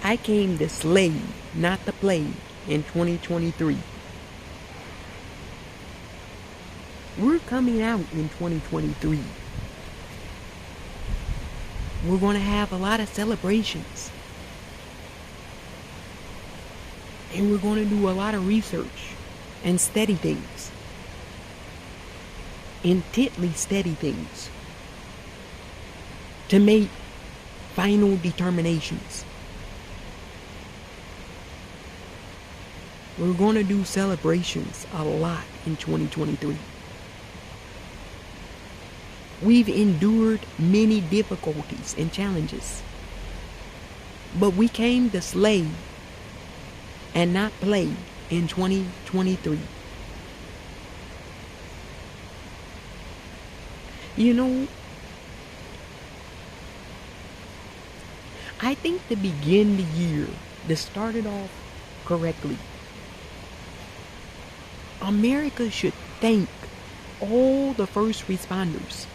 I came to slay, not to play in 2023. We're coming out in 2023. We're going to have a lot of celebrations. And we're going to do a lot of research and steady things. Intently steady things. To make final determinations. We're going to do celebrations a lot in 2023. We've endured many difficulties and challenges. But we came to slay and not play in 2023. You know, I think to begin the year, to start it off correctly, America should thank all the first responders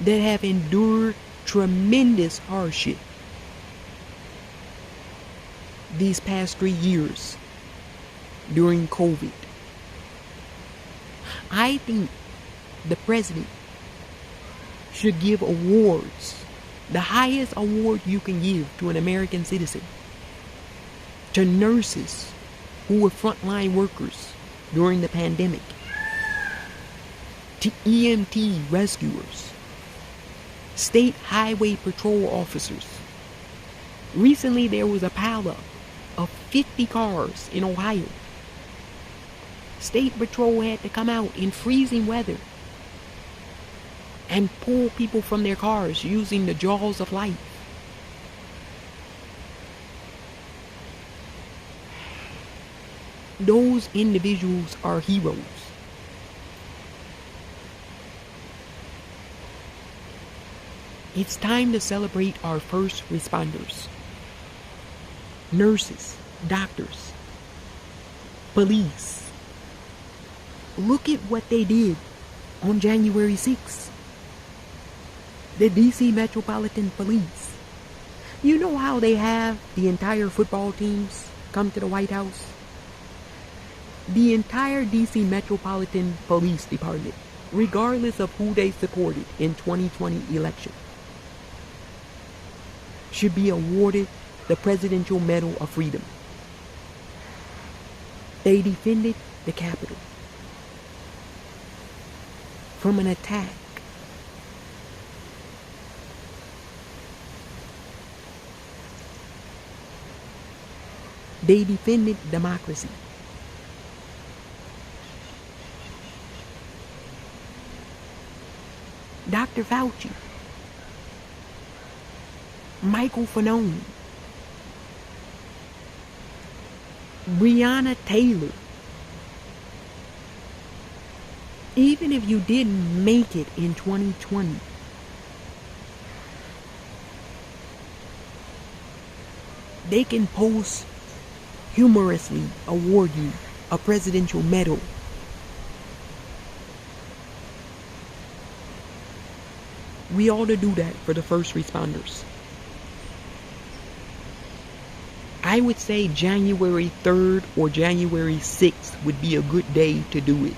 that have endured tremendous hardship these past 3 years during COVID. I think the president should give awards, the highest award you can give to an American citizen, to nurses who were frontline workers during the pandemic, to EMT rescuers, state highway patrol officers. Recently there was a pileup of 50 cars in Ohio. State patrol had to come out in freezing weather and pull people from their cars using the jaws of life. Those individuals are heroes. It's time to celebrate our first responders. Nurses, doctors, police. Look at what they did on January 6th. The DC Metropolitan Police. You know how they have the entire football teams come to the White House? The entire DC Metropolitan Police Department, regardless of who they supported in 2020 election, should be awarded the Presidential Medal of Freedom. They defended the Capitol from an attack. They defended democracy. Dr. Fauci, Michael Fanone, Breonna Taylor. Even if you didn't make it in 2020, they can post humorously award you a presidential medal. We ought to do that for the first responders. I would say January 3rd or January 6th would be a good day to do it.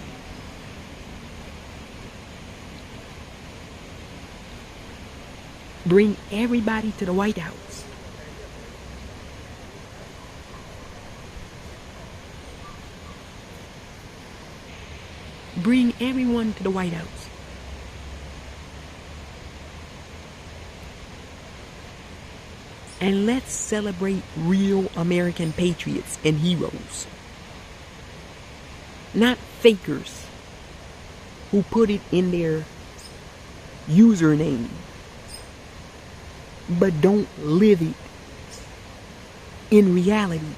Bring everybody to the White House. Bring everyone to the White House. And let's celebrate real American patriots and heroes. Not fakers who put it in their username but don't live it in reality.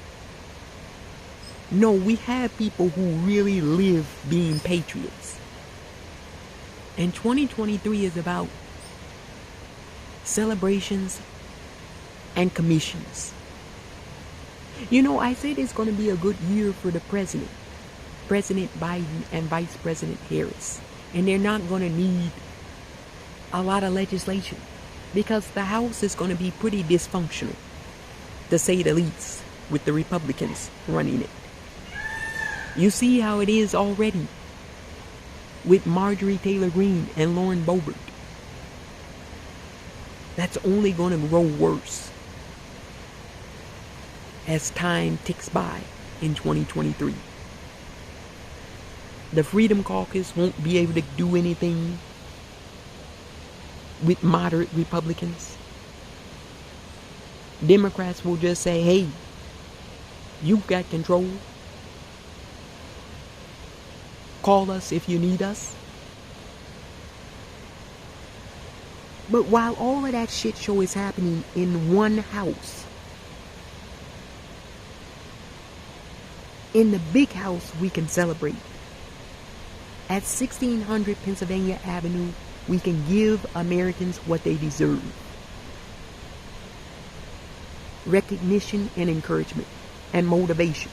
No, we have people who really live being patriots. And 2023 is about celebrations and commissions. You know, I said it's going to be a good year for the president, President Biden and Vice President Harris. And they're not going to need a lot of legislation. because the House is going to be pretty dysfunctional, to say the least, with the Republicans running it. You see how it is already with Marjorie Taylor Greene and Lauren Boebert. That's only going to grow worse as time ticks by in 2023. The Freedom Caucus won't be able to do anything with moderate Republicans. Democrats will just say, hey, you've got control. Call us if you need us. But while all of that shit show is happening in one house, in the big house we can celebrate. At 1600 Pennsylvania Avenue, we can give Americans what they deserve. Recognition and encouragement and motivation.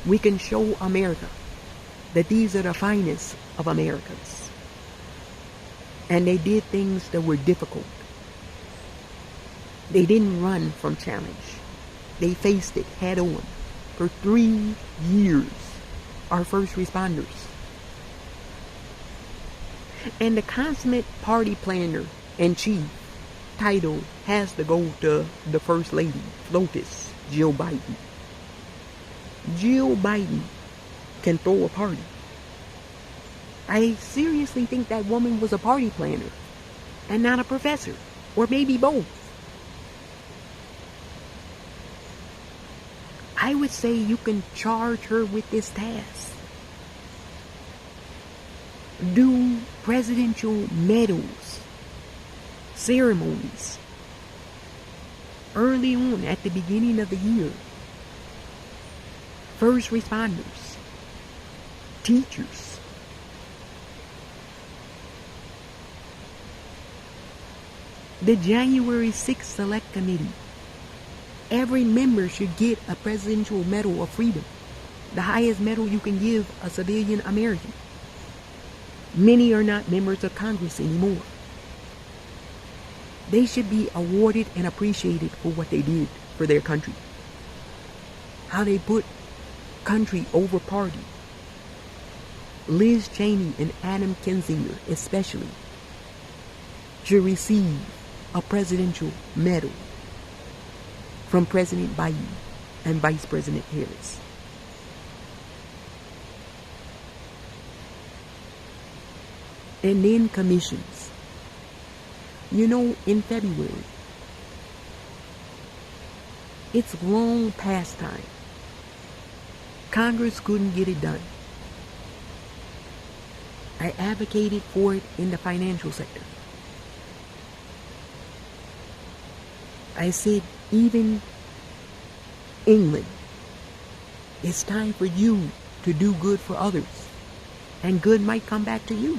We can show America that these are the finest of Americans. And they did things that were difficult. They didn't run from challenge. They faced it head on for 3 years. Our first responders. And the consummate party planner and chief title has to go to the First Lady, FLOTUS, Jill Biden. Jill Biden can throw a party. I seriously think that woman was a party planner and not a professor, or maybe both. I would say you can charge her with this task. Do presidential medals, ceremonies, early on at the beginning of the year. First responders, teachers. The January 6th Select Committee. Every member should get a Presidential Medal of Freedom, the highest medal you can give a civilian American. Many are not members of Congress anymore. They should be awarded and appreciated for what they did for their country. How they put country over party. Liz Cheney and Adam Kinzinger especially should receive a Presidential Medal from President Biden and Vice President Harris. And then commissions. You know, in February, it's long past time. Congress couldn't get it done. I advocated for it in the financial sector. I said, even England, it's time for you to do good for others, and good might come back to you.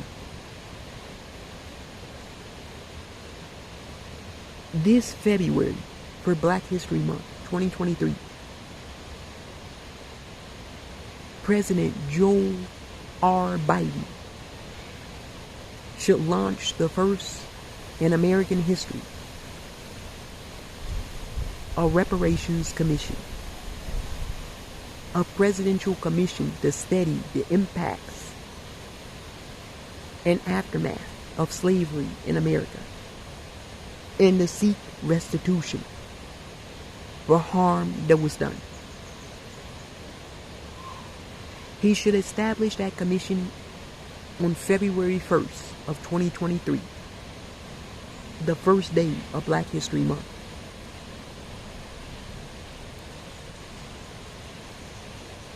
This February, for Black History Month 2023, President Joe R. Biden should launch the first in American history a reparations commission, a presidential commission to study the impacts and aftermath of slavery in America and to seek restitution for harm that was done. He should establish that commission on February 1st of 2023, the first day of Black History Month.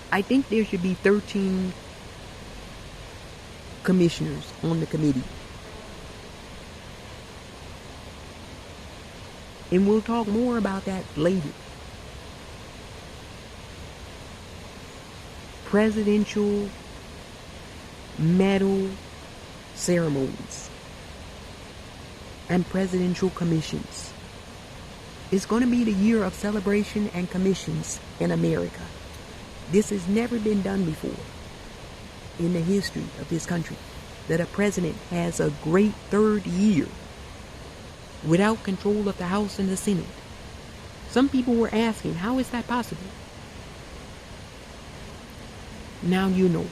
I think there should be 13 commissioners on the committee. And we'll talk more about that later. Presidential medal ceremonies and presidential commissions. It's going to be the year of celebration and commissions in America. This has never been done before in the history of this country, that a president has a great third year without control of the House and the Senate. Some people were asking, how is that possible? Now you know.